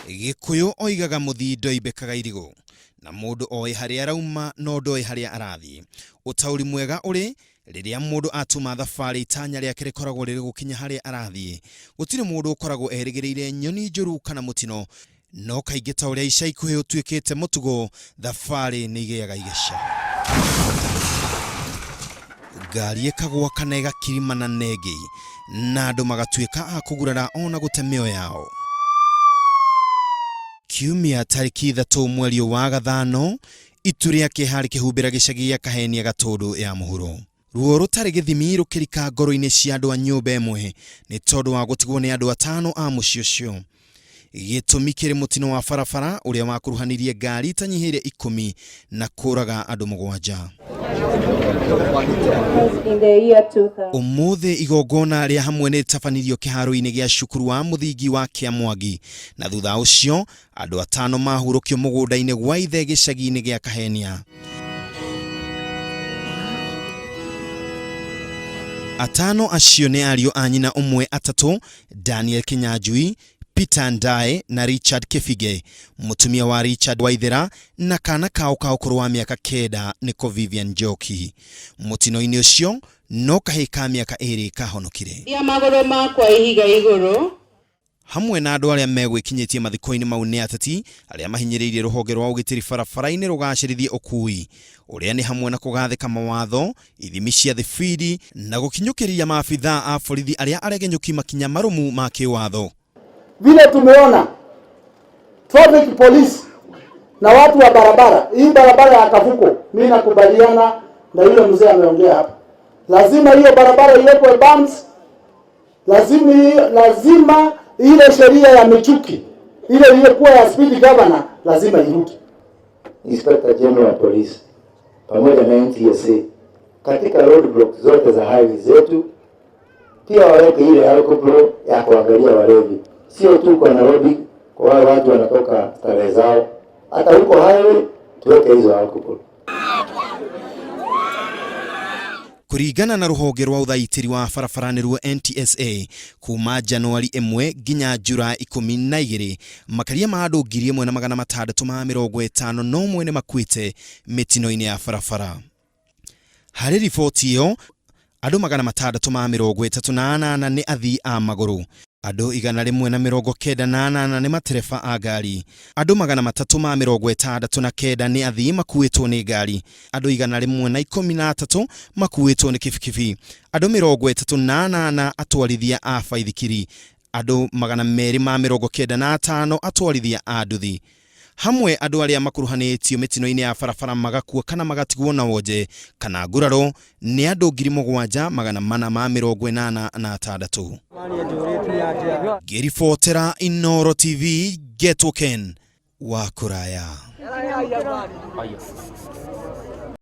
Gikuyu oigaga muthi ndoimbekaga irigu na mundu oe haria arauma no ndoe haria arathi. Utauri mwega uri riria mundu atuma thabari itanya riake rikoragwo riri gukinya haria arathi. Gutire mundu ukoragwo erigireire nyoni njuru kana mutino, no kaingi ta uria ica ikuhi utuikite mutugo, thabari ni igeaga igeca. Ngari ikagwa kana igakirimana negi na andu magatuika a kugurara ona gute mioyo yao. Kiumia tariki 3 mweri wa Gathano, ituura ya kihari kihumbira gicagi ya kahenia gatundu ya muhuro. Ruo rutari githimi rukirika ngoro-ini cia andu a nyumba imwe ni tondu wa gutigwo ni andu atano a mucii ucio. Gitumi kiri mutino wa barabara uria wakuruhanirie ngari itanyihiire 10 na kuraga andu 7. Umuthi igongona ria hamwe ni tabanirio kiharo-ini gia cukuru wa muthingi wa Kiamwangi, na thutha ucio andu atano mahurukio mugunda-ini gwa ithe gicagi-ini gia kahenia. Atano acio ni ario a nyina umwe atatu, Daniel Kinyanjui, Peter Ndae na Richard Kifige, mutumia wa Richard Waithera na kana kao ukuru wa miaka 9 niko Vivian Njoki. Mutino-ini ucio no kahika miaka 2 kahonokire. Ya magoro makwa ihiga iguru hamwe na andu aria megwikinyitie mathiko-ini mau ni ateti aria mahinyiriirie ruhonge rwa ugitiri barabara-ini rugacirithie ukui uria ni hamwe na kugathika mawatho, ithimi cia thibidi na gukinyukiria maabitha a borithi aria aregenyuki makinya marumu ma kiwatho. Vile tumeona traffic police na watu wa barabara, hii barabara ya Kavuko, mimi nakubaliana na yule mzee ameongea hapa. Lazima hiyo barabara iwekwe bumps, lazima ile sheria ya michuki ile ilikuwa ya speed governor lazima irudi. Inspector General wa Police pamoja na NTSA katika roadblock zote za highway zetu pia waweke ile alcohol ya kuangalia walevi. Sio tu kwa Nairobi, kwa wale watu wanatoka starehe zao, hata huko highway tuweke hizo alcohol. Kurigana na ruhonge rwa uthaitiri wa barabarani rwa NTSA, kuma Januari 1 nginya Julai 12, makaria ma andu 1650 no mwene makuite mitino-ini ya barabara. Hari riboti iyo andu 638 ni athii a maguru, andu 198 ni matereba a ngari, andu 369 ni athii makuitwo ni ngari, andu 113 makuitwo ni kibikibi, andu 38 atwarithia a baithikiri, andu 295 atwarithia a nduthi. Hamwe andu aria makuruhanitio mitino-ini ya barabara magakua kana magatigwo na wonje kana nguraro ni andu 7486. Ngiribotera Inooro TV, Getwo Ken wa Kuraya.